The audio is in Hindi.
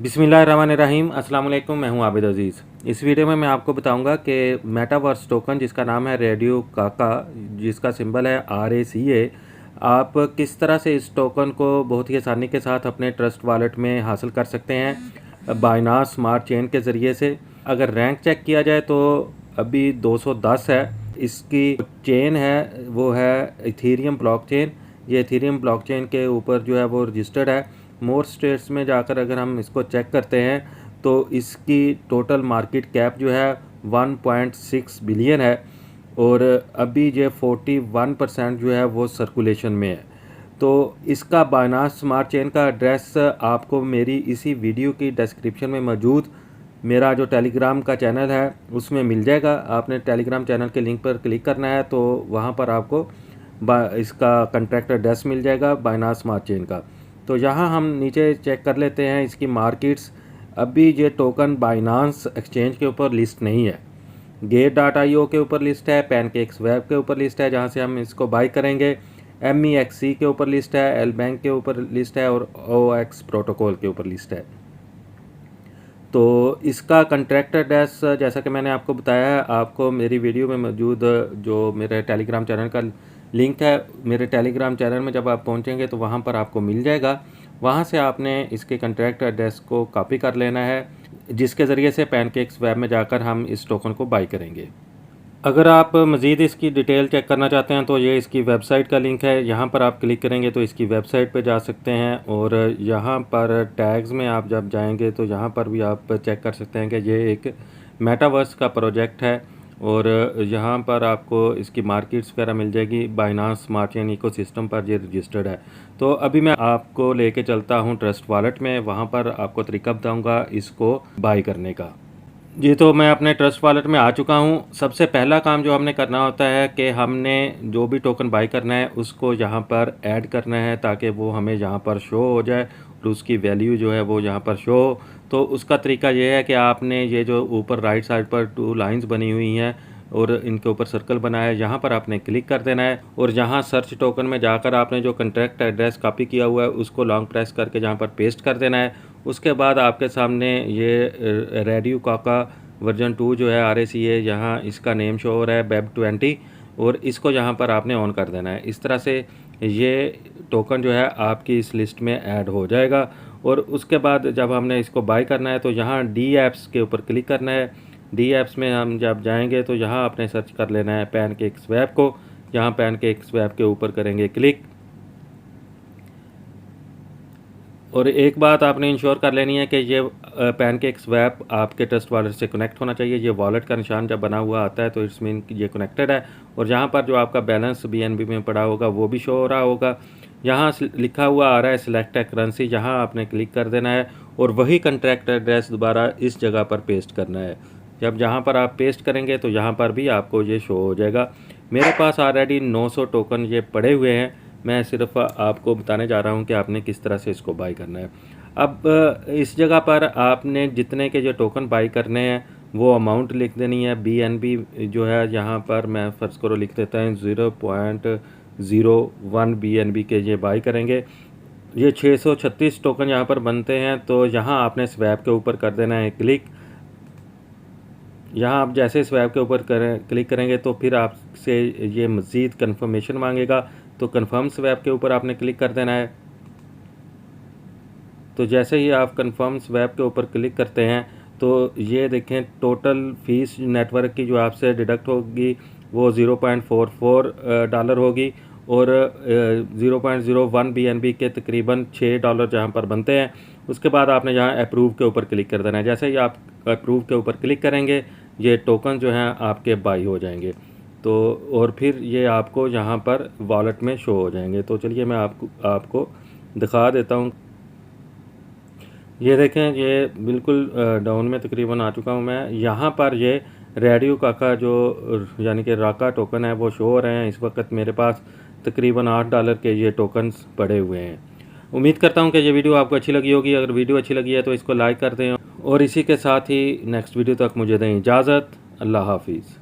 बिस्मिल्लाहिर्रहमानिर्रहीम। अस्सलाम वालेकुम। मैं हूं आबिद अज़ीज़। इस वीडियो में मैं आपको बताऊंगा कि मेटावर्स टोकन जिसका नाम है रेडियो काका, जिसका सिंबल है RACA, आप किस तरह से इस टोकन को बहुत ही आसानी के साथ अपने ट्रस्ट वॉलेट में हासिल कर सकते हैं बाइनांस स्मार्ट चेन के ज़रिए से। अगर रैंक चेक किया जाए तो अभी 210 है। इसकी चेन है वो है इथेरियम ब्लॉकचेन। ये इथेरियम ब्लॉकचेन के ऊपर जो है वो रजिस्टर्ड है। मोर स्टेट्स में जाकर अगर हम इसको चेक करते हैं तो इसकी टोटल मार्केट कैप जो है 1.6 बिलियन है और अभी जो 41% जो है वो सर्कुलेशन में है। तो इसका बाइनांस स्मार्ट चेन का एड्रेस आपको मेरी इसी वीडियो की डिस्क्रिप्शन में मौजूद मेरा जो टेलीग्राम का चैनल है उसमें मिल जाएगा। आपने टेलीग्राम चैनल के लिंक पर क्लिक करना है तो वहाँ पर आपको इसका कॉन्ट्रैक्ट एड्रेस मिल जाएगा बाइनांस स्मार्ट चेन का। तो यहाँ हम नीचे चेक कर लेते हैं इसकी मार्केट्स। अभी ये टोकन बाइनांस एक्सचेंज के ऊपर लिस्ट नहीं है, Gate.io के ऊपर लिस्ट है, PancakeSwap के ऊपर लिस्ट है जहाँ से हम इसको बाई करेंगे, MEXC के ऊपर लिस्ट है, LBank के ऊपर लिस्ट है और OX प्रोटोकॉल के ऊपर लिस्ट है। तो इसका कॉन्ट्रैक्ट एड्रेस जैसा कि मैंने आपको बताया है, आपको मेरी वीडियो में मौजूद जो मेरे टेलीग्राम चैनल का लिंक है, मेरे टेलीग्राम चैनल में जब आप पहुंचेंगे तो वहां पर आपको मिल जाएगा। वहां से आपने इसके कॉन्ट्रैक्ट एड्रेस को कॉपी कर लेना है, जिसके ज़रिए से पैनकेक्सवेब में जाकर हम इस टोकन को बाई करेंगे। अगर आप मज़ीद इसकी डिटेल चेक करना चाहते हैं तो ये इसकी वेबसाइट का लिंक है। यहाँ पर आप क्लिक करेंगे तो इसकी वेबसाइट पे जा सकते हैं और यहाँ पर टैग्स में आप जब जाएंगे तो यहाँ पर भी आप चेक कर सकते हैं कि ये एक मेटावर्स का प्रोजेक्ट है और यहाँ पर आपको इसकी मार्केट्स वगैरह मिल जाएगी। बाइनांस स्मार्ट चेन इकोसिस्टम पर ये रजिस्टर्ड है। तो अभी मैं आपको लेके चलता हूँ ट्रस्ट वॉलेट में, वहाँ पर आपको तरीका बताऊँगा इसको बाई करने का। जी, तो मैं अपने ट्रस्ट वॉलेट में आ चुका हूँ। सबसे पहला काम जो हमने करना होता है कि हमने जो भी टोकन बाई करना है उसको यहाँ पर ऐड करना है ताकि वो हमें यहाँ पर शो हो जाए और उसकी वैल्यू जो है वो यहाँ पर शो हो। तो उसका तरीका ये है कि आपने ये जो ऊपर राइट साइड पर 2 लाइंस बनी हुई हैं और इनके ऊपर सर्कल बनाया है, यहाँ पर आपने क्लिक कर देना है और जहाँ सर्च टोकन में जाकर आपने जो कॉन्ट्रैक्ट एड्रेस कॉपी किया हुआ है उसको लॉन्ग प्रेस करके जहाँ पर पेस्ट कर देना है। उसके बाद आपके सामने ये रेडियो काका वर्जन 2 जो है RACA, यहाँ इसका नेम शो हो रहा है BEB20 और इसको यहाँ पर आपने ऑन कर देना है। इस तरह से ये टोकन जो है आपकी इस लिस्ट में ऐड हो जाएगा। और उसके बाद जब हमने इसको बाई करना है तो यहाँ D ऐप्स के ऊपर क्लिक करना है। D ऐप्स में हम जब जाएंगे तो यहाँ आपने सर्च कर लेना है पैनकेक्सवेब को। यहाँ पैनकेक्सवेब के ऊपर करेंगे क्लिक और एक बात आपने इंश्योर कर लेनी है कि ये पैनकेक्सवेब आपके ट्रस्ट वॉलेट से कनेक्ट होना चाहिए। ये वॉलेट का निशान जब बना हुआ आता है तो इट्स मीन ये कनेक्टेड है और जहाँ पर जो आपका बैलेंस BNB में पड़ा होगा वो भी शो हो रहा होगा। यहाँ लिखा हुआ आ रहा है सिलेक्ट ए करेंसी, यहाँ आपने क्लिक कर देना है और वही कॉन्ट्रैक्ट एड्रेस दोबारा इस जगह पर पेस्ट करना है। जब जहाँ पर आप पेस्ट करेंगे तो यहाँ पर भी आपको ये शो हो जाएगा। मेरे पास ऑलरेडी 900 टोकन ये पड़े हुए हैं। मैं सिर्फ आपको बताने जा रहा हूँ कि आपने किस तरह से इसको बाई करना है। अब इस जगह पर आपने जितने के जो टोकन बाई करने हैं वो अमाउंट लिख देनी है। BNB जो है यहाँ पर मैं फ़र्ज़ करो लिख देता हूँ 0.01 BNB के ये बाई करेंगे। ये 636 टोकन यहाँ पर बनते हैं। तो यहाँ आपने स्वैप के ऊपर कर देना है क्लिक। यहाँ आप जैसे स्वैप के ऊपर क्लिक करेंगे तो फिर आपसे ये मज़ीद कंफर्मेशन मांगेगा, तो कंफर्म स्वैप के ऊपर आपने क्लिक कर देना है। तो जैसे ही आप कंफर्म स्वैप के ऊपर क्लिक करते हैं तो ये देखें टोटल फ़ीस नेटवर्क की जो आपसे डिडक्ट होगी वो $0.44 होगी और 0.01 BNB के तकरीबन $6 जहाँ पर बनते हैं। उसके बाद आपने यहाँ अप्रूव के ऊपर क्लिक कर देना है। जैसे ही आप अप्रूव के ऊपर क्लिक करेंगे ये टोकन जो हैं आपके बाई हो जाएंगे। तो और फिर ये आपको यहाँ पर वॉलेट में शो हो जाएंगे। तो चलिए मैं आपको दिखा देता हूँ। ये देखें ये बिल्कुल डाउन में तकरीबन आ चुका हूँ मैं। यहाँ पर ये रेडियो काका जो यानी कि राका टोकन है वो शो हो रहे हैं। इस वक्त मेरे पास तकरीबन $8 के ये टोकन्स पड़े हुए हैं। उम्मीद करता हूँ कि ये वीडियो आपको अच्छी लगी होगी। अगर वीडियो अच्छी लगी है तो इसको लाइक कर दें और इसी के साथ ही नेक्स्ट वीडियो तक मुझे दें इजाज़त। अल्लाह हाफिज़।